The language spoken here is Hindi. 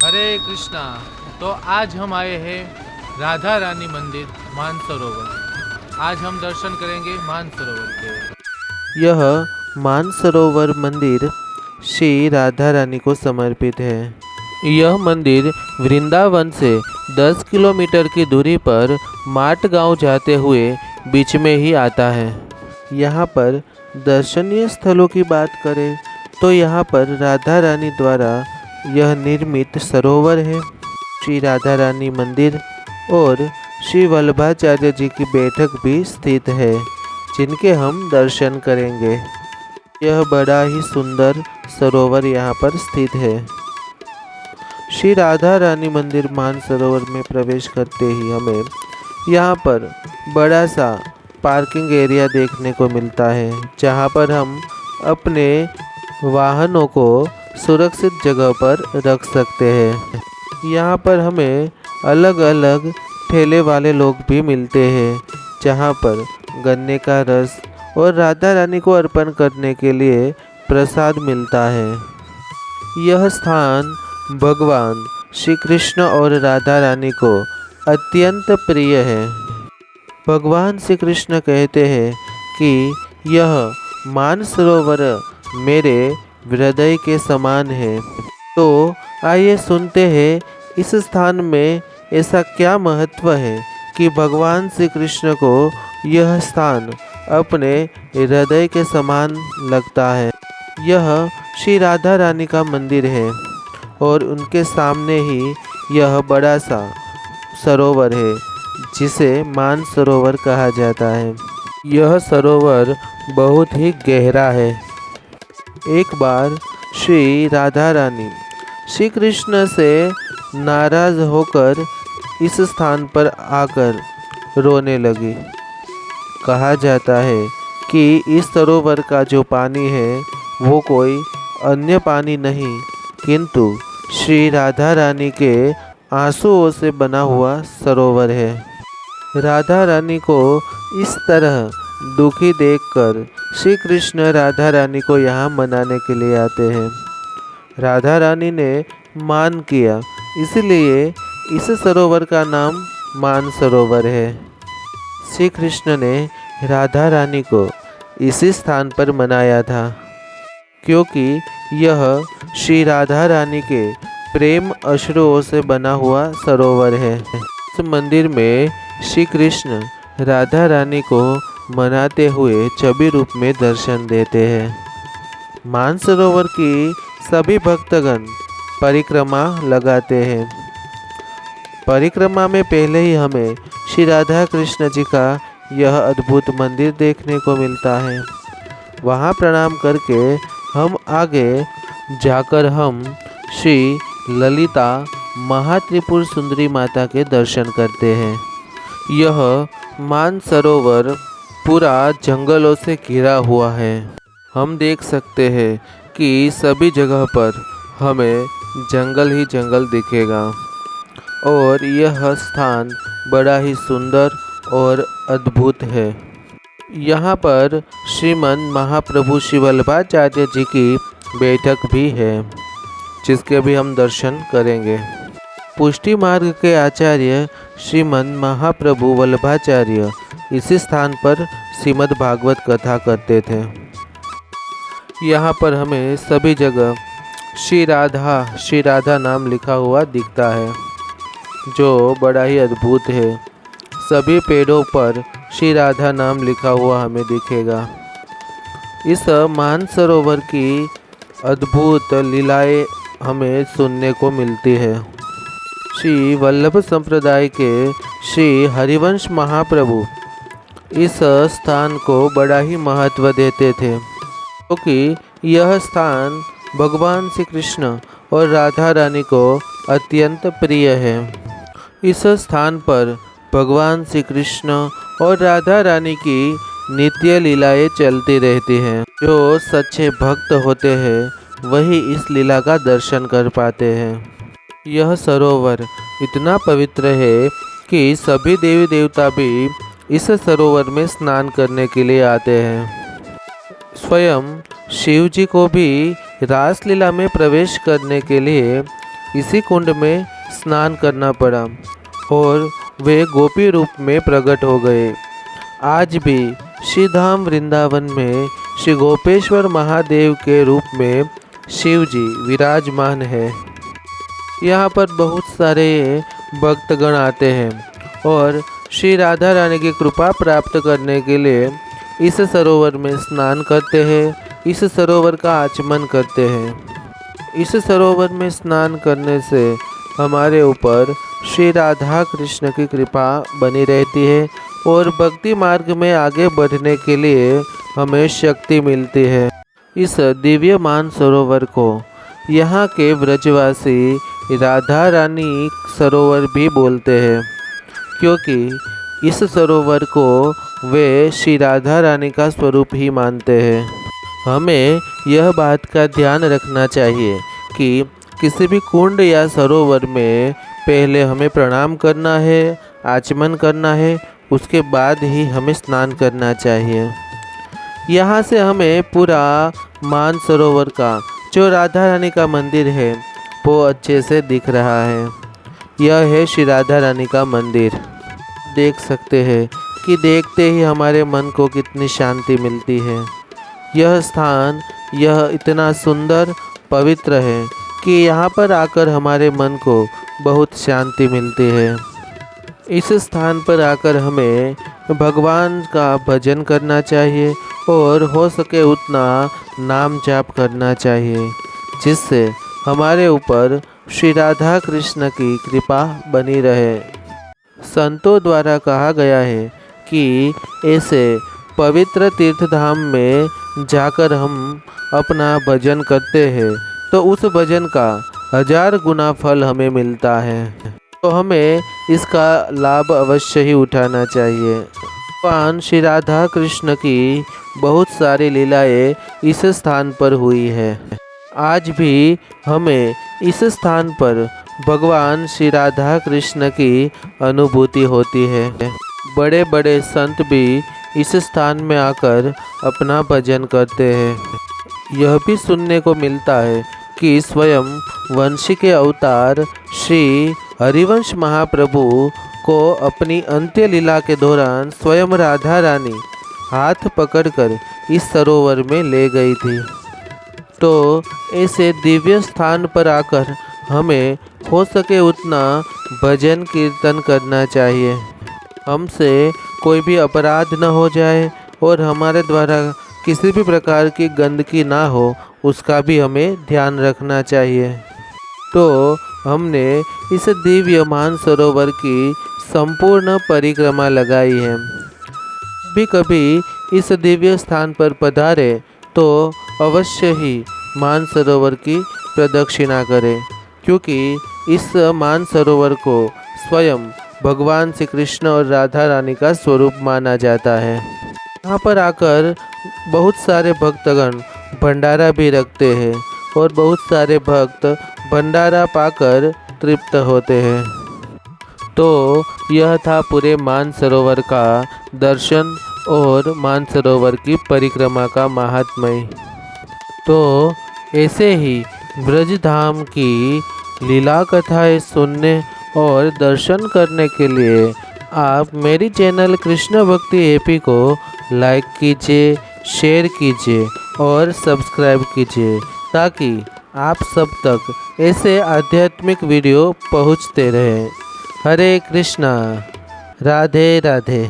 हरे कृष्णा। तो आज हम आए हैं राधा रानी मंदिर मानसरोवर। आज हम दर्शन करेंगे मानसरोवर के। यह मानसरोवर मंदिर श्री राधा रानी को समर्पित है। यह मंदिर वृंदावन से 10 किलोमीटर की दूरी पर माट गांव जाते हुए बीच में ही आता है। यहाँ पर दर्शनीय स्थलों की बात करें तो यहाँ पर राधा रानी द्वारा यह निर्मित सरोवर है, श्री राधा रानी मंदिर और श्री वल्लभाचार्य जी की बैठक भी स्थित है, जिनके हम दर्शन करेंगे। यह बड़ा ही सुंदर सरोवर यहाँ पर स्थित है। श्री राधा रानी मंदिर मानसरोवर में प्रवेश करते ही हमें यहाँ पर बड़ा सा पार्किंग एरिया देखने को मिलता है, जहाँ पर हम अपने वाहनों को सुरक्षित जगह पर रख सकते हैं। यहाँ पर हमें अलग अलग ठेले वाले लोग भी मिलते हैं, जहाँ पर गन्ने का रस और राधा रानी को अर्पण करने के लिए प्रसाद मिलता है। यह स्थान भगवान श्री कृष्ण और राधा रानी को अत्यंत प्रिय है। भगवान श्री कृष्ण कहते हैं कि यह मानसरोवर मेरे हृदय के समान है। तो आइए सुनते हैं इस स्थान में ऐसा क्या महत्व है कि भगवान श्री कृष्ण को यह स्थान अपने हृदय के समान लगता है। यह श्री राधा रानी का मंदिर है और उनके सामने ही यह बड़ा सा सरोवर है, जिसे मानसरोवर कहा जाता है। यह सरोवर बहुत ही गहरा है। एक बार श्री राधा रानी श्री कृष्ण से नाराज होकर इस स्थान पर आकर रोने लगी। कहा जाता है कि इस सरोवर का जो पानी है वो कोई अन्य पानी नहीं, किंतु श्री राधा रानी के आंसुओं से बना हुआ सरोवर है। राधा रानी को इस तरह दुखी देखकर श्री कृष्ण राधा रानी को यहाँ मनाने के लिए आते हैं। राधा रानी ने मान किया, इसलिए इस सरोवर का नाम मानसरोवर है। श्री कृष्ण ने राधा रानी को इसी स्थान पर मनाया था, क्योंकि यह श्री राधा रानी के प्रेम अश्रुओं से बना हुआ सरोवर है। इस मंदिर में श्री कृष्ण राधा रानी को मनाते हुए छवि रूप में दर्शन देते हैं। मानसरोवर की सभी भक्तगण परिक्रमा लगाते हैं। परिक्रमा में पहले ही हमें श्री राधा कृष्ण जी का यह अद्भुत मंदिर देखने को मिलता है। वहाँ प्रणाम करके हम आगे जाकर हम श्री ललिता महात्रिपुर सुंदरी माता के दर्शन करते हैं। यह मानसरोवर पूरा जंगलों से घिरा हुआ है। हम देख सकते हैं कि सभी जगह पर हमें जंगल ही जंगल दिखेगा और यह स्थान बड़ा ही सुंदर और अद्भुत है। यहाँ पर श्रीमन महाप्रभु श्री वल्लभाचार्य जी की बैठक भी है, जिसके भी हम दर्शन करेंगे। पुष्टि मार्ग के आचार्य श्रीमन महाप्रभु वल्लभाचार्य इसी स्थान पर श्रीमद् भागवत कथा करते थे। यहाँ पर हमें सभी जगह श्री राधा नाम लिखा हुआ दिखता है, जो बड़ा ही अद्भुत है। सभी पेड़ों पर श्री राधा नाम लिखा हुआ हमें दिखेगा। इस मानसरोवर की अद्भुत लीलाएं हमें सुनने को मिलती है। श्री वल्लभ संप्रदाय के श्री हरिवंश महाप्रभु इस स्थान को बड़ा ही महत्व देते थे, क्योंकि यह स्थान भगवान श्री कृष्ण और राधा रानी को अत्यंत प्रिय है। इस स्थान पर भगवान श्री कृष्ण और राधा रानी की नित्य लीलाएं चलती रहती हैं। जो सच्चे भक्त होते हैं वही इस लीला का दर्शन कर पाते हैं। यह सरोवर इतना पवित्र है कि सभी देवी देवता भी इस सरोवर में स्नान करने के लिए आते हैं। स्वयं शिव जी को भी रासलीला में प्रवेश करने के लिए इसी कुंड में स्नान करना पड़ा और वे गोपी रूप में प्रकट हो गए। आज भी श्री धाम वृंदावन में श्री गोपेश्वर महादेव के रूप में शिव जी विराजमान है। यहाँ पर बहुत सारे भक्तगण आते हैं और श्री राधा रानी की कृपा प्राप्त करने के लिए इस सरोवर में स्नान करते हैं, इस सरोवर का आचमन करते हैं। इस सरोवर में स्नान करने से हमारे ऊपर श्री राधा कृष्ण की कृपा बनी रहती है और भक्ति मार्ग में आगे बढ़ने के लिए हमें शक्ति मिलती है। इस दिव्य मानसरोवर को यहाँ के ब्रजवासी राधा रानी सरोवर भी बोलते हैं, क्योंकि इस सरोवर को वे श्री राधा रानी का स्वरूप ही मानते हैं। हमें यह बात का ध्यान रखना चाहिए कि किसी भी कुंड या सरोवर में पहले हमें प्रणाम करना है, आचमन करना है, उसके बाद ही हमें स्नान करना चाहिए। यहाँ से हमें पूरा मानसरोवर का जो राधा रानी का मंदिर है वो अच्छे से दिख रहा है। यह है श्री राधा रानी का मंदिर। देख सकते हैं कि देखते ही हमारे मन को कितनी शांति मिलती है। यह स्थान यह इतना सुंदर पवित्र है कि यहाँ पर आकर हमारे मन को बहुत शांति मिलती है। इस स्थान पर आकर हमें भगवान का भजन करना चाहिए और हो सके उतना नाम जाप करना चाहिए, जिससे हमारे ऊपर श्री राधा कृष्ण की कृपा बनी रहे। संतों द्वारा कहा गया है कि ऐसे पवित्र तीर्थधाम में जाकर हम अपना भजन करते हैं तो उस भजन का 1000 गुना फल हमें मिलता है। तो हमें इसका लाभ अवश्य ही उठाना चाहिए। भगवान श्री राधा कृष्ण की बहुत सारी लीलाएं इस स्थान पर हुई है। आज भी हमें इस स्थान पर भगवान श्री राधा कृष्ण की अनुभूति होती है। बड़े बड़े संत भी इस स्थान में आकर अपना भजन करते हैं। यह भी सुनने को मिलता है कि स्वयं वंशी के अवतार श्री हरिवंश महाप्रभु को अपनी अंत्य लीला के दौरान स्वयं राधा रानी हाथ पकड़कर इस सरोवर में ले गई थी। तो ऐसे दिव्य स्थान पर आकर हमें हो सके उतना भजन कीर्तन करना चाहिए। हमसे कोई भी अपराध न हो जाए और हमारे द्वारा किसी भी प्रकार की गंदगी ना हो, उसका भी हमें ध्यान रखना चाहिए। तो हमने इस दिव्य मानसरोवर की संपूर्ण परिक्रमा लगाई है। भी कभी इस दिव्य स्थान पर पधारे तो अवश्य ही मानसरोवर की प्रदक्षिणा करें, क्योंकि इस मानसरोवर को स्वयं भगवान श्री कृष्ण और राधा रानी का स्वरूप माना जाता है। यहाँ पर आकर बहुत सारे भक्तगण भंडारा भी रखते हैं और बहुत सारे भक्त भंडारा पाकर तृप्त होते हैं। तो यह था पूरे मानसरोवर का दर्शन और मानसरोवर की परिक्रमा का महात्म्य। तो ऐसे ही ब्रजधाम की लीला कथाएं सुनने और दर्शन करने के लिए आप मेरी चैनल कृष्ण भक्ति एपी को लाइक कीजिए, शेयर कीजिए और सब्सक्राइब कीजिए, ताकि आप सब तक ऐसे आध्यात्मिक वीडियो पहुंचते रहें। हरे कृष्णा, राधे राधे।